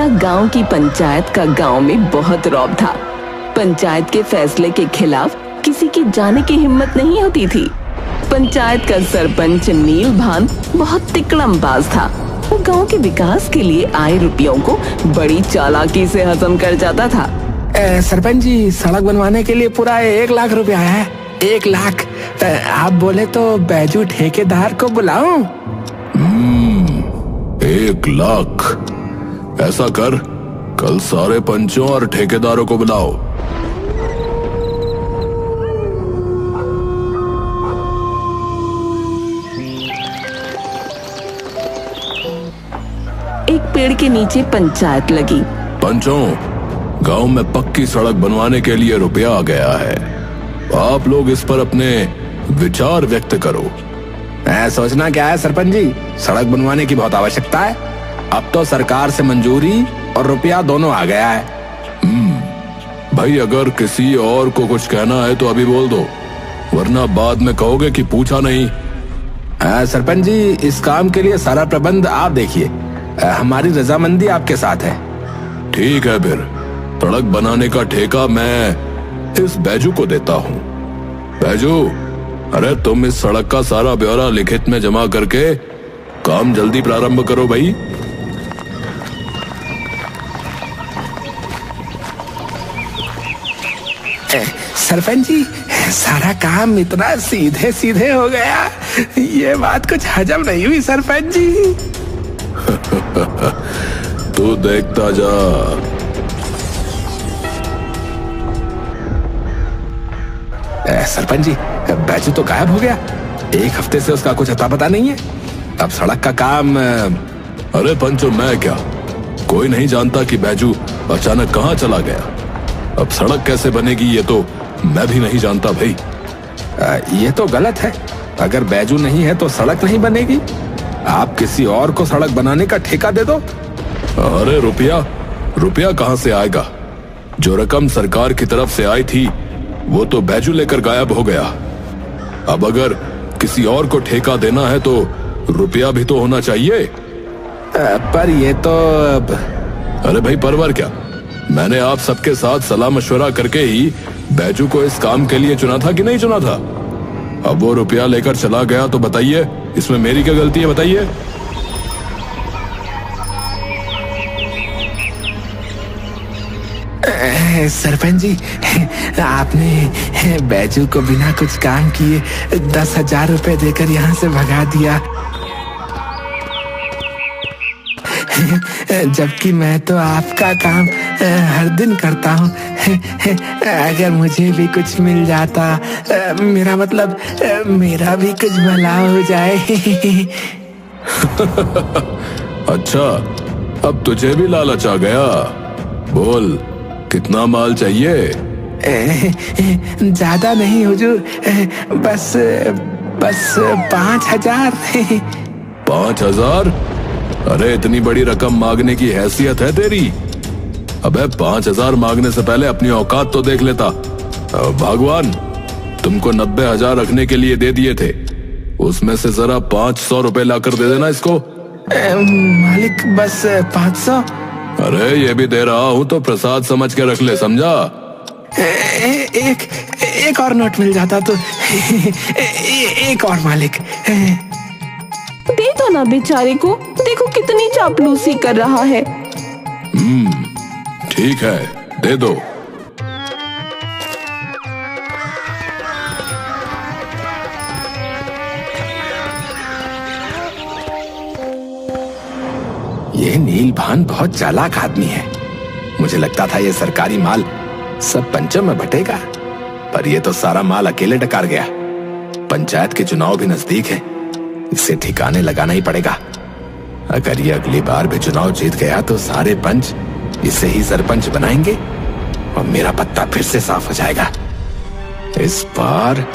यह गांव की पंचायत का गांव में बहुत रौब था। पंचायत के फैसले के खिलाफ किसी की जाने की हिम्मत नहीं होती थी। पंचायत का सरपंच नील भान बहुत तिकड़मबाज था। वो गांव के विकास के लिए आए रुपयों को बड़ी चालाकी से हजम कर जाता था। सरपंच जी, सड़क बनवाने के लिए पूरा 1 लाख रुपया है। 1 लाख। आप बोले तो बैजू ठेकेदार को बुलाऊं? 1 लाख। ऐसा कर, कल सारे पंचों और ठेकेदारों को बुलाओ। एक पेड़ के नीचे पंचायत लगी। पंचों, गांव में पक्की सड़क बनवाने के लिए रुपया आ गया है। आप लोग इस पर अपने विचार व्यक्त करो। सोचना क्या है सरपंच जी, सड़क बनवाने की बहुत आवश्यकता है। अब तो सरकार से मंजूरी और रुपया दोनों आ गया है। भाई, अगर किसी और को कुछ कहना है तो अभी बोल दो, वरना बाद में कहोगे कि पूछा नहीं। सरपंच जी, इस काम के लिए सारा प्रबंध आप देखिए। हमारी रजामंदी आपके साथ है। ठीक है, फिर सड़क बनाने का ठेका मैं इस बैजू को देता हूँ। बैजू, अरे तुम इस सड़क का सारा ब्यौरा लिखित में जमा करके काम जल्दी प्रारंभ करो भाई। सरपंच जी, सारा काम इतना सीधे सीधे हो गया, ये बात कुछ हजम नहीं हुई सरपंच जी। तू देखता जा। सरपंच जी, बैजू तो गायब हो गया। 1 हफ्ते से उसका कुछ अता पता नहीं है। अब सड़क का काम। अरे पंचो, मैं क्या, कोई नहीं जानता कि बैजू अचानक कहाँ चला गया। अब सड़क कैसे बनेगी ये तो मैं भी नहीं जानता भाई। ये तो गलत है। अगर बैजू नहीं है तो सड़क नहीं बनेगी। आप किसी और को सड़क बनाने का ठेका दे दो। अरे रुपया कहाँ से आएगा? जो रकम सरकार की तरफ से आई थी वो तो बैजू लेकर गायब हो गया। अब अगर किसी और को ठेका देना है तो रुपया भी तो होना चाहिए। पर ये तो। अरे भाई, परवर क्या, मैंने आप सबके साथ सलाह मशवरा करके ही बैजू को इस काम के लिए चुना था कि नहीं चुना था? अब वो रुपया लेकर चला गया तो बताइए, इसमें मेरी क्या गलती है? बताइए। सरपंच जी, आपने बैजू को बिना कुछ काम किए 10,000 रुपए देकर यहाँ से भगा दिया, जबकि मैं तो आपका काम हर दिन करता हूँ। अगर मुझे भी कुछ मिल जाता, मेरा मतलब मेरा भी कुछ भला हो जाए। अच्छा, अब तुझे भी लालच आ गया। बोल, कितना माल चाहिए? ज्यादा नहीं हुजूर, बस 5,000। 5,000? अरे इतनी बड़ी रकम मांगने की हैसियत है तेरी? अबे 5,000 मांगने से पहले अपनी औकात तो देख लेता। भगवान, तुमको 90,000 रखने के लिए दे दिए थे, उसमें से जरा 500 रुपए लाकर दे देना इसको। मालिक, बस 500। अरे ये भी दे रहा हूँ तो प्रसाद समझ के रख ले, समझा? एक और नोट मिल जाता तो। एक और मालिक। दे दो ना बेचारे को, देखो कितनी चापलूसी कर रहा है। ठीक है, दे दो। ये नील भान बहुत चालाक आदमी है। मुझे लगता था ये सरकारी माल सब पंचों में बटेगा, पर ये तो सारा माल अकेले डकार गया। पंचायत के चुनाव भी नजदीक है, इसे ठिकाने लगाना ही पड़ेगा। अगर ये अगली बार भी चुनाव जीत गया तो सारे पंच इसे ही सरपंच बनाएंगे और मेरा पत्ता फिर से साफ हो जाएगा। इस बार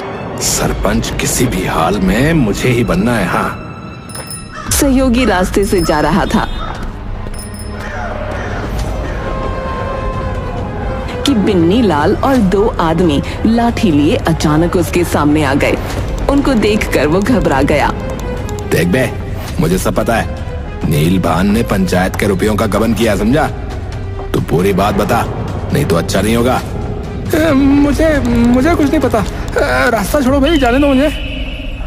सरपंच किसी भी हाल में मुझे ही बनना है। हाँ। सहयोगी रास्ते से जा रहा था कि बिन्नी लाल और 2 आदमी लाठी लिए अचानक उसके सामने आ गए। उनको देखकर वो घबरा गया। देख बे, मुझे सब पता है। नीलभान ने पंचायत के रुपयों का गबन किया, समझा? तू पूरी बात बता, नहीं तो अच्छा नहीं होगा। मुझे कुछ नहीं पता। रास्ता छोड़ो भाई, जाने दो मुझे।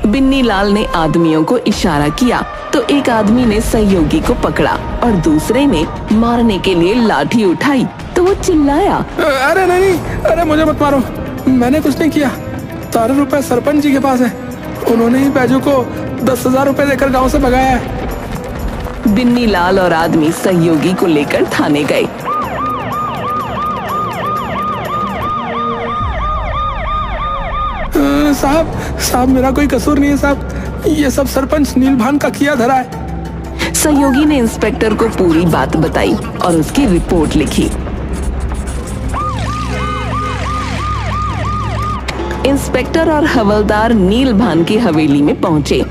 बिन्नी लाल ने आदमियों को इशारा किया तो एक आदमी ने सहयोगी को पकड़ा और दूसरे ने मारने के लिए लाठी उठाई तो वो चिल्लाया, अरे नहीं, अरे मुझे मत मारो, मैंने कुछ नहीं किया। सारे रुपए सरपंच जी के पास है, उन्होंने ही बैजू को 10,000 रुपए देकर गांव से भगाया है। बिन्नी लाल और आदमी सहयोगी को लेकर थाने गए। साहब मेरा कोई कसूर नहीं है साहब, ये सब सरपंच नीलभान का किया धरा है। सहयोगी ने इंस्पेक्टर को पूरी बात बताई और उसकी रिपोर्ट लिखी। इंस्पेक्टर और हवलदार नीलभान की हवेली में पहुंचे।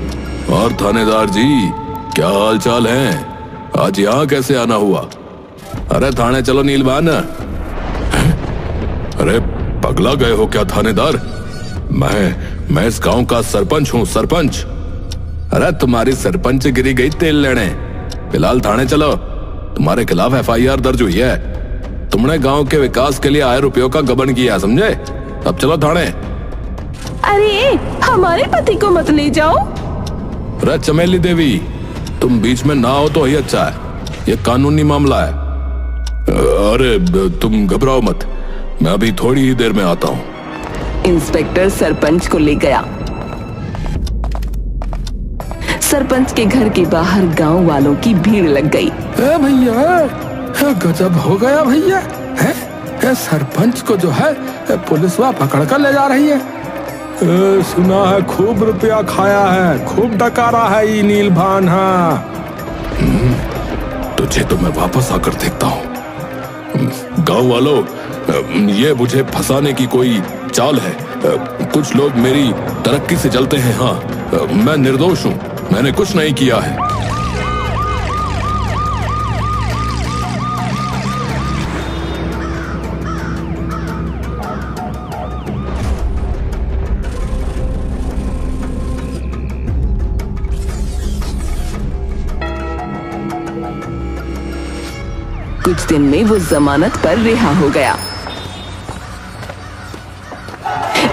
और थानेदार जी, क्या हाल चाल है? आज यहाँ कैसे आना हुआ? अरे थाने चलो नीलभान। अरे पगला गए हो क्या थानेदार? मैं इस गांव का सरपंच हूँ, सरपंच। अरे तुम्हारी सरपंच गिरी गई तेल लेने, फिलहाल थाने चलो। तुम्हारे खिलाफ FIR दर्ज हुई है, तुमने गांव के विकास के लिए आए रुपयों का गबन किया, समझे? अब चलो थाने। अरे हमारे पति को मत ले जाओ। अरे चमेली देवी, तुम बीच में ना हो तो ही अच्छा है, ये कानूनी मामला है। अरे तुम घबराओ मत, मैं अभी थोड़ी ही देर में आता हूँ। इंस्पेक्टर सरपंच को ले गया। सरपंच के घर के बाहर गांव वालों की भीड़ लग गई। भैया, गजब हो गया भैया, सरपंच को जो है पुलिस वहाँ पकड़ कर ले जा रही है। सुना है खूब रुपया खाया है, खूब डकारा है ये नीलभान। हाँ, तुझे तो मैं वापस आकर देखता हूँ। गांव वालों, ये मुझे फंसाने की कोई चाल है। कुछ लोग मेरी तरक्की से जलते हैं। हाँ, मैं निर्दोष हूँ, मैंने कुछ नहीं किया है। कुछ दिन में वो जमानत पर रिहा हो गया।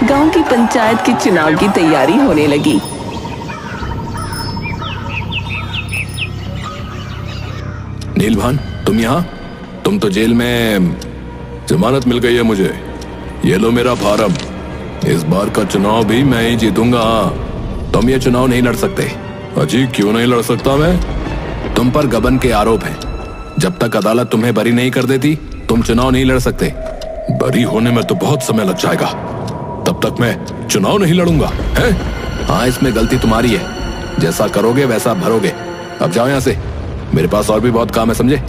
गांव की पंचायत के चुनाव की तैयारी होने लगी। नीलभान, तुम यहाँ? तुम तो जेल में। जमानत मिल गई है मुझे, ये लो मेरा फार्म। इस बार का चुनाव भी मैं ही जीतूंगा। तुम ये चुनाव नहीं लड़ सकते। अजी, क्यों नहीं लड़ सकता मैं? तुम पर गबन के आरोप हैं। जब तक अदालत तुम्हें बरी नहीं कर देती, तुम चुनाव नहीं लड़ सकते। बरी होने में तो बहुत समय लग जाएगा, तब तक मैं चुनाव नहीं लड़ूंगा, हैं? हाँ, इसमें गलती तुम्हारी है। जैसा करोगे वैसा भरोगे। अब जाओ यहाँ से, मेरे पास और भी बहुत काम है, समझे?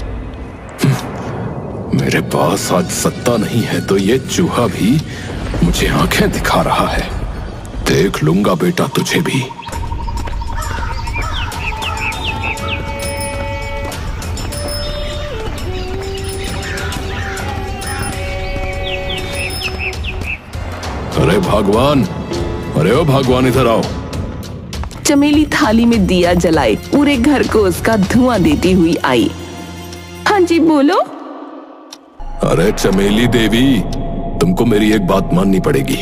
मेरे पास आज सत्ता नहीं है तो ये चूहा भी मुझे आंखें दिखा रहा है। देख लूंगा बेटा तुझे भी। अरे भगवान, अरे ओ भगवान, इधर आओ। चमेली थाली में दिया जलाए पूरे घर को उसका धुआं देती हुई आई। हाँ जी, बोलो। अरे चमेली देवी, तुमको मेरी एक बात माननी पड़ेगी।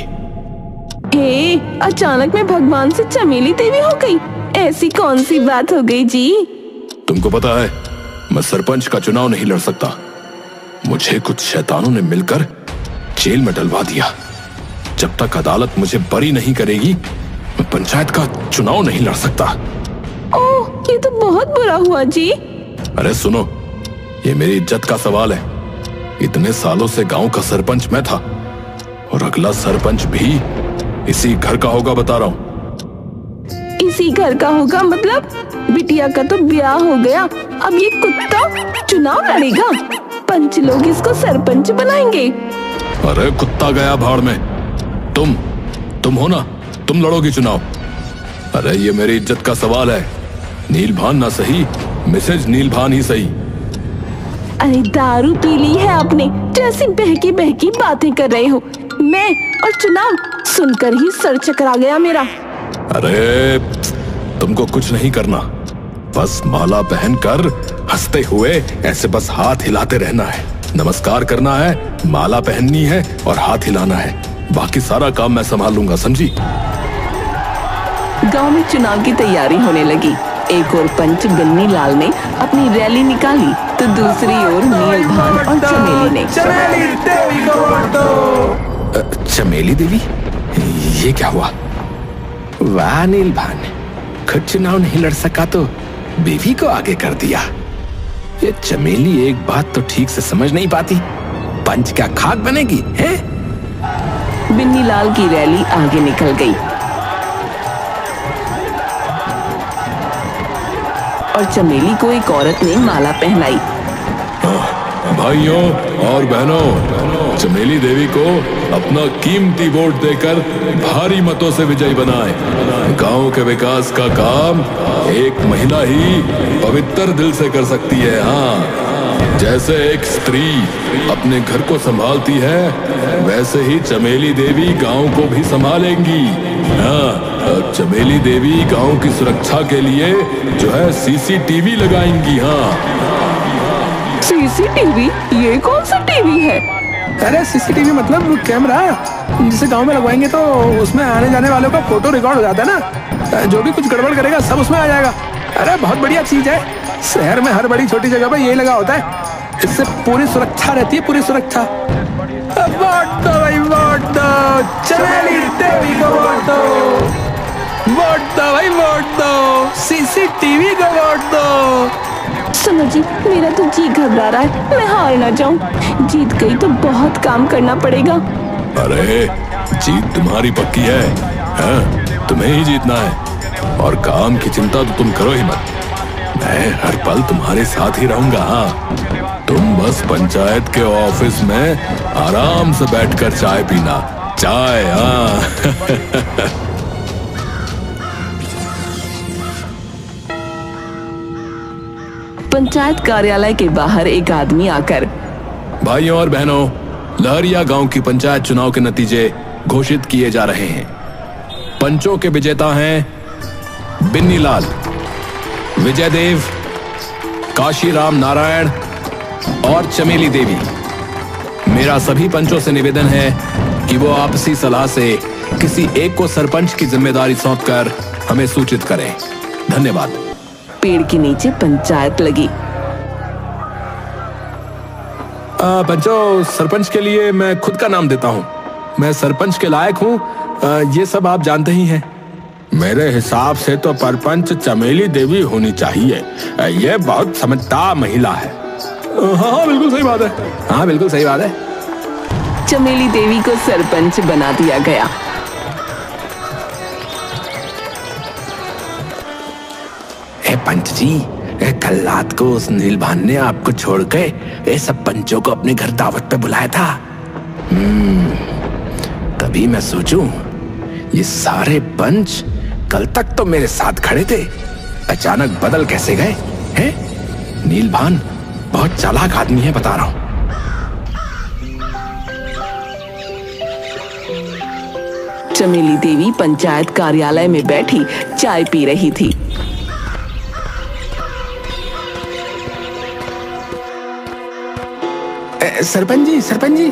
हे, अचानक में भगवान से चमेली देवी हो गई, ऐसी कौन सी बात हो गई जी? तुमको पता है, मैं सरपंच का चुनाव नहीं लड़ सकता। मुझे कुछ शैतानों ने मिलकर जेल में डलवा दिया। जब तक अदालत मुझे बरी नहीं करेगी, मैं पंचायत का चुनाव नहीं लड़ सकता। ओह, ये तो बहुत बुरा हुआ जी। अरे सुनो, ये मेरी इज्जत का सवाल है। इतने सालों से गांव का सरपंच मैं था, और अगला सरपंच भी इसी घर का होगा, बता रहा हूँ। इसी घर का होगा मतलब? बिटिया का तो ब्याह हो गया, अब ये कुत्ता चुनाव लड़ेगा? पंच लोग इसको सरपंच बनाएंगे। अरे कुत्ता गया भाड़ में। तुम हो ना, तुम लड़ोगी चुनाव। अरे ये मेरी इज्जत का सवाल है। नीलभान ना सही, मिसेज नीलभान ही सही। अरे दारू पी ली है आपने, जैसी बहकी बहकी बातें कर रहे हो। मैं और चुनाव, सुनकर ही सर चकरा गया मेरा। अरे तुमको कुछ नहीं करना, बस माला पहनकर हंसते हुए ऐसे बस हाथ हिलाते रहना है, नमस्कार करना है, माला पहननी है और हाथ हिलाना है। बाकी सारा काम मैं संभाल लूंगा, समझी? गांव में चुनाव की तैयारी होने लगी। एक और पंच बिन्नी लाल ने अपनी रैली निकाली तो दूसरी ओर नीलभान और चमेली ने। चमेली देवी को वोट दो। चमेली देवी, ये क्या हुआ? वाह नीलभान, खुद चुनाव नहीं लड़ सका तो बीवी को आगे कर दिया। ये चमेली एक बात तो ठीक से समझ नहीं पाती, पंच क्या खाक बनेगी है? बिन्नी लाल की रैली आगे निकल गई और चमेली को एक औरत ने माला पहनाई। भाइयों और बहनों, चमेली देवी को अपना कीमती वोट देकर भारी मतों से विजयी बनाएं। गांव के विकास का काम एक महिला ही पवित्र दिल से कर सकती है। हाँ, जैसे एक स्त्री अपने घर को संभालती है, वैसे ही चमेली देवी गांव को भी संभालेंगी। हाँ, चमेली देवी गांव की सुरक्षा के लिए जो है सीसीटीवी लगाएंगी। हाँ, सीसीटीवी? ये कौन सा टीवी है? अरे सीसीटीवी मतलब कैमरा, जिसे गांव में लगवाएंगे तो उसमें आने जाने वालों का फोटो रिकॉर्ड हो जाता है ना, जो भी कुछ गड़बड़ करेगा सब उसमें आ जाएगा। अरे बहुत बढ़िया चीज है, शहर में हर बड़ी छोटी जगह पर यही लगा होता है, इससे पूरी सुरक्षा रहती है, पूरी सुरक्षा। वोट दो भाई, वोट दो, चमेली देवी को वोट दो, वोट दो भाई, वोट दो, सीसीटीवी को वोट दो। सुनो जी, मेरा तो जी घबरा रहा है, मैं हार ना जाऊं। जीत गई तो बहुत काम करना पड़ेगा। अरे जीत तुम्हारी पक्की है, हाँ? तुम्हें ही जीतना है और काम की चिंता तो तुम करो ही मत, मैं हर पल तुम्हारे साथ ही रहूंगा। हाँ, तुम बस पंचायत के ऑफिस में आराम से बैठकर चाय पीना, चाय। हाँ पंचायत कार्यालय के बाहर एक आदमी आकर, भाइयों और बहनों, लहरिया गांव की पंचायत चुनाव के नतीजे घोषित किए जा रहे हैं। पंचों के विजेता हैं बिन्नी लाल, विजय देव, काशीराम नारायण और चमेली देवी। मेरा सभी पंचों से निवेदन है कि वो आपसी सलाह से किसी एक को सरपंच की जिम्मेदारी सौंपकर हमें सूचित करें। धन्यवाद। पेड़ के नीचे पंचायत लगी। पंचो, सरपंच के लिए मैं खुद का नाम देता हूँ, मैं सरपंच के लायक हूँ, ये सब आप जानते ही हैं। मेरे हिसाब से तो सरपंच चमेली देवी होनी चाहिए, ये बहुत समझदार महिला है। हाँ बिल्कुल सही बात है, हाँ बिल्कुल सही बात है। चमेली देवी को सरपंच बना दिया गया। पंच जी, कल रात को उस नीलभान ने आपको छोड़ के सब पंचों को अपने घर दावत पे बुलाया था। तभी मैं सोचूं, ये सारे पंच कल तक तो मेरे साथ खड़े थे, अचानक बदल कैसे गए हैं? नीलभान बहुत चालाक आदमी है, बता रहा हूं। चमेली देवी पंचायत कार्यालय में बैठी चाय पी रही थी। सरपंच जी, सरपंच जी।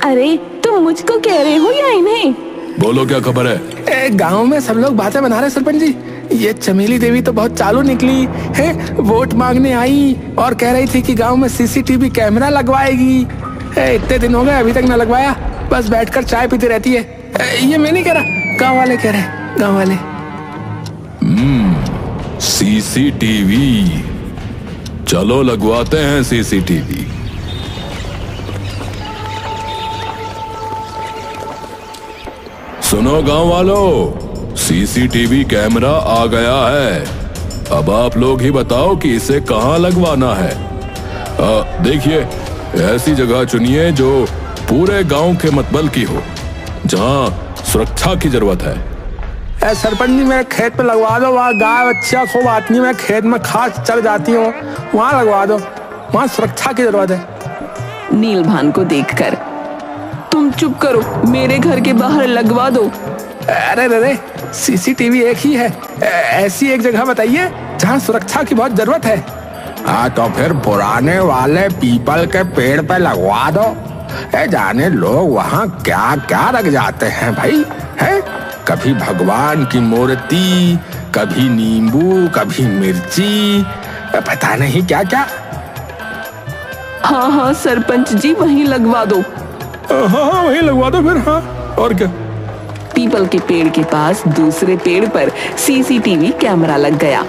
अरे तुम मुझको कह रहे हो या इन्हें? बोलो, क्या खबर है? गांव में सब लोग बातें बना रहे सरपंच जी, ये चमेली देवी तो बहुत चालू निकली है, वोट मांगने आई और कह रही थी कि गांव में सीसीटीवी कैमरा लगवाएगी। इतने दिन हो गए अभी तक ना लगवाया, बस बैठकर चाय पीती रहती है। ये मैं नहीं कह रहा, गांव वाले कह रहे, गांव वाले। सीसीटीवी, चलो लगवाते हैं सीसीटीवी। सुनो गांव वालों, सीसीटीवी कैमरा आ गया है। अब आप लोग ही बताओ कि इसे कहां लगवाना है। देखिए, ऐसी जगह चुनिए जो पूरे गांव के मतबल की हो, जहां सुरक्षा की जरूरत है। सरपंच जी, मेरे खेत पे लगवा दो, वहाँ गाय बच्चा खूब आती है, मैं खेत में खास चल जाती हूँ, वहाँ लगवा दो, वहाँ सुरक्षा की जरूरत है। नीलभान को देखकर, तुम चुप करो, मेरे घर के बाहर लगवा दो। अरे रे, सीसीटीवी एक ही है। ऐसी एक जगह बताइए जहाँ सुरक्षा की बहुत जरूरत है। हाँ तो फिर पुराने वाले पीपल के पेड़ पे लगवा दो। जाने लोग वहाँ क्या क्या रख जाते हैं भाई, है? कभी भगवान की मूर्ति, कभी नींबू, कभी मिर्ची, पता नहीं क्या क्या। हाँ हाँ सरपंच जी, वहीं लगवा दो। हाँ वहीं लगवा दो फिर। हाँ और क्या। पीपल के पेड़ के पास दूसरे पेड़ पर सीसीटीवी कैमरा लग गया।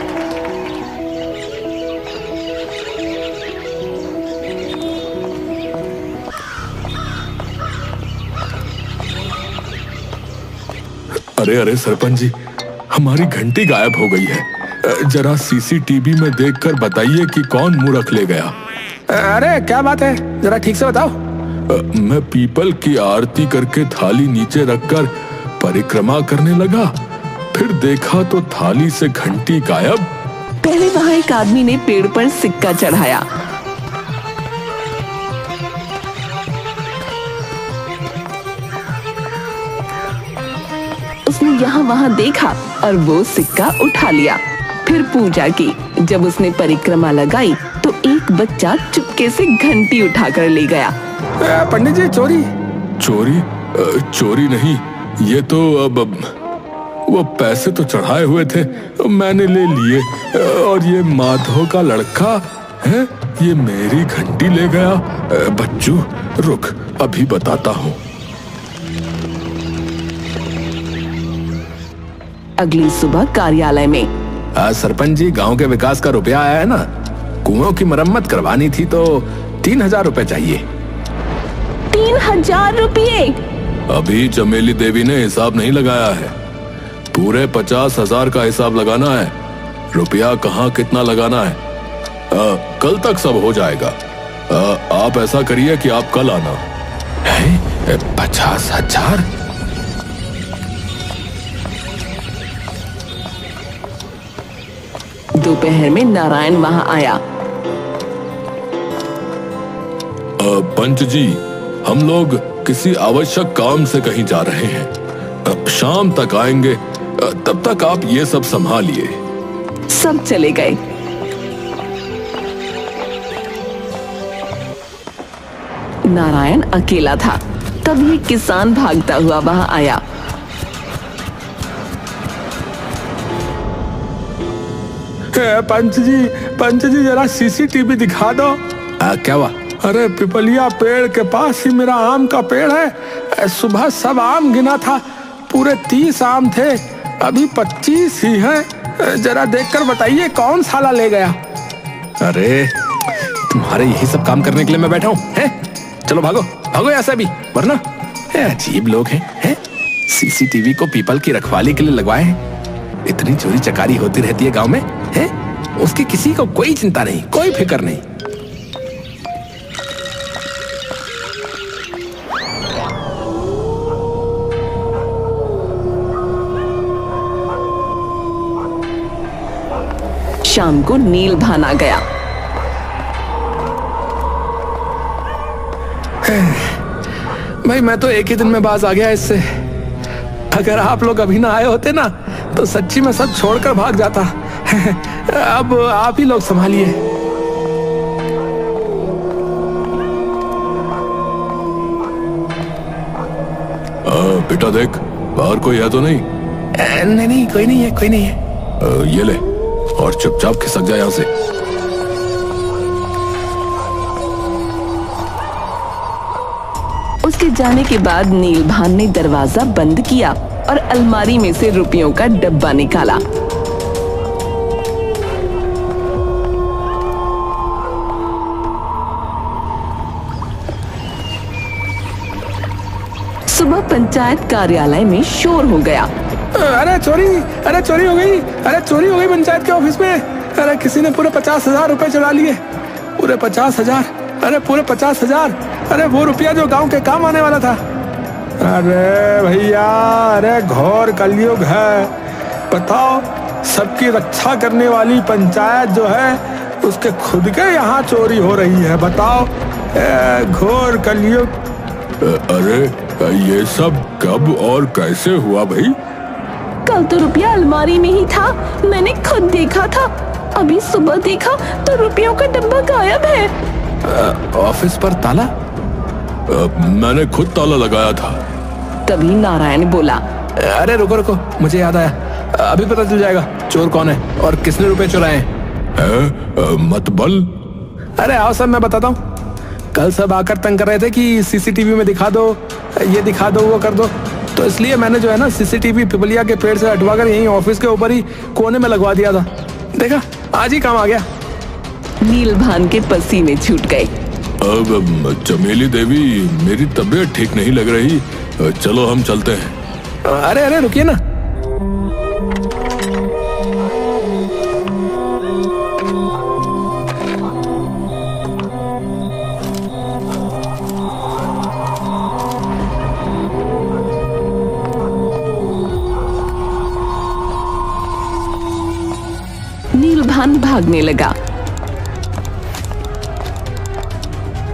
अरे अरे सरपंच जी, हमारी घंटी गायब हो गई है। जरा सीसीटीवी में देखकर बताइए कि कौन मूर्ख ले गया। अरे क्या बात है, जरा ठीक से बताओ। मैं पीपल की आरती करके थाली नीचे रखकर परिक्रमा करने लगा, फिर देखा तो थाली से घंटी गायब। पहले वहां एक आदमी ने पेड़ पर सिक्का चढ़ाया। उसने यहाँ वहां देखा और वो सिक्का उठा लिया। फिर पूजा की। जब उसने परिक्रमा लगाई तो एक बच्चा चुपके से घंटी उठाकर ले गया। पंडित जी, चोरी। चोरी? चोरी नहीं, ये तो अब वो पैसे तो चढ़ाए हुए थे, मैंने ले लिए। और ये माधव का लड़का है, ये मेरी घंटी ले गया। बच्चू रुक, अभी बताता हूँ। अगली सुबह कार्यालय में। सरपंच जी, गांव के विकास का रुपया आया है ना, कुओं की मरम्मत करवानी थी तो 3000 रुपए चाहिए। 3000 रुपये? अभी चमेली देवी ने हिसाब नहीं लगाया है, पूरे 50,000 का हिसाब लगाना है। रुपया कहाँ कितना लगाना है, कल तक सब हो जाएगा। आप ऐसा करिए कि आप कल आना। 50,000? दोपहर में नारायण वहां आया। पंच जी, हम लोग किसी आवश्यक काम से कहीं जा रहे हैं, शाम तक आएंगे, तब तक आप ये सब संभालिए। सब चले गए। नारायण अकेला था। तब ये किसान भागता हुआ वहां आया। पंच जी जरा सीसीटीवी दिखा दो। क्या हुआ? अरे पिपलिया पेड़ के पास ही मेरा आम का पेड़ है। सुबह सब आम गिना था, पूरे 30 आम थे, अभी 25 ही हैं। जरा देखकर बताइए कौन साला ले गया। अरे तुम्हारे यही सब काम करने के लिए मैं बैठा हूँ, हैं? चलो भागो भागो यहाँ से अभी, वरना अजीब लोग हैं। सीसीटीवी को पीपल की रखवाली के लिए लगवाए हैं। इतनी चोरी चकारी होती रहती है गांव में, हैं? उसकी किसी को कोई चिंता नहीं, कोई फिक्र नहीं। शाम को नीलभान आ गया। भाई मैं तो एक ही दिन में बाज आ गया इससे। अगर आप लोग अभी ना आए होते ना तो सच्ची में सब छोड़कर भाग जाता। अब आप ही लोग संभालिए। बेटा देख, बाहर कोई है तो नहीं? नहीं, कोई नहीं है, कोई नहीं है। ये ले और चुपचाप खिसक जा यहाँ से। उसके जाने के बाद नीलभान ने दरवाजा बंद किया और अलमारी में से रुपयों का डब्बा निकाला। सुबह पंचायत कार्यालय में शोर हो गया। अरे चोरी हो गई, अरे चोरी हो गई पंचायत के ऑफिस में। अरे किसी ने पूरे 50,000 रुपए चुरा लिए। पूरे 50,000, अरे पूरे 50,000। अरे वो रुपया जो गांव के काम आने वाला था। अरे भैया, अरे घोर कलयुग है। बताओ, सबकी रक्षा करने वाली पंचायत जो है उसके खुद के यहाँ चोरी हो रही है। बताओ, घोर कलयुग। अरे ये सब कब और कैसे हुआ भाई? कल तो रुपया अलमारी में ही था, मैंने खुद देखा था। अभी सुबह देखा तो रुपयों का डब्बा गायब है। ऑफिस पर ताला? मैंने खुद ताला लगाया था। तभी नारायण बोला, अरे रुको रुको, मुझे याद आया, अभी पता चल जाएगा चोर कौन है और किसने रुपए चुराए हैं। मतबल? अरे आओ सब मैं बताता हूँ। कल सब आकर तंग कर रहे थे कि सीसीटीवी में दिखा दो, ये दिखा दो, वो कर दो, तो इसलिए मैंने जो है ना सीसीटीवी पिपलिया के पेड़ से हटवाकर यहीं ऑफिस के ऊपर ही कोने में लगवा दिया था। देखा, आज ही काम आ गया। नीलभान के पसीने छूट गए। अब चमेली देवी, मेरी तबीयत ठीक नहीं लग रही, चलो हम चलते हैं। अरे अरे रुकिए ना। नीलभान भागने लगा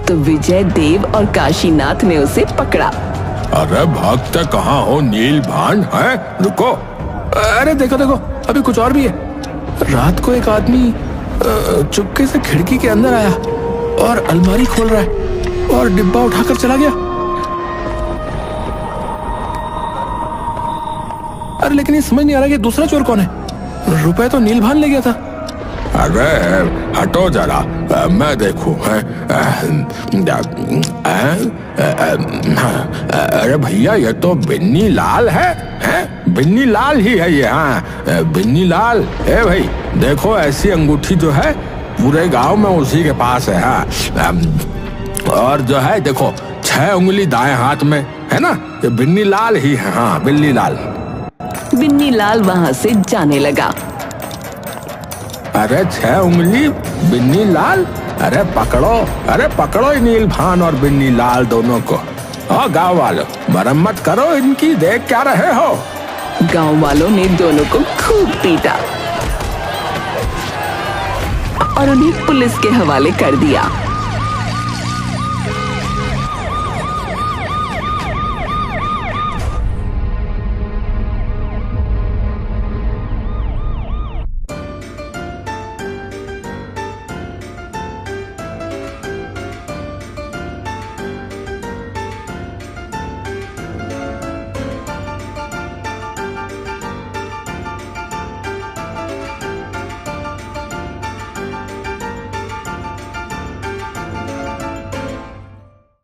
तो विजय देव और काशीनाथ ने उसे पकड़ा। अरे भागते कहाँ हो नीलभान? है रुको। अरे देखो देखो, अभी कुछ और भी है। रात को एक आदमी चुपके से खिड़की के अंदर आया और अलमारी खोल रहा है और डिब्बा उठाकर चला गया। अरे लेकिन ये समझ नहीं आ रहा कि दूसरा चोर कौन है। रुपए तो नीलभान ले गया था। अरे हटो जरा, मैं देखूं। अरे भैया, ये तो बिन्नी लाल है, बिन्नी लाल ही है ये। हाँ बिन्नी लाल। ए भाई देखो, ऐसी अंगूठी जो है पूरे गांव में उसी के पास है। हाँ, और जो है देखो 6 उंगली दाएं हाथ में है ना, ये बिन्नी लाल ही है। हाँ बिन्नी लाल। बिन्नी लाल वहां से जाने लगा। अरे 6 उंगली बिन्नी लाल, अरे पकड़ो नीलभान और बिन्नी लाल दोनों को। और गांव वालों, मरम्मत करो इनकी, देख क्या रहे हो। गांव वालों ने दोनों को खूब पीटा और उन्हें पुलिस के हवाले कर दिया।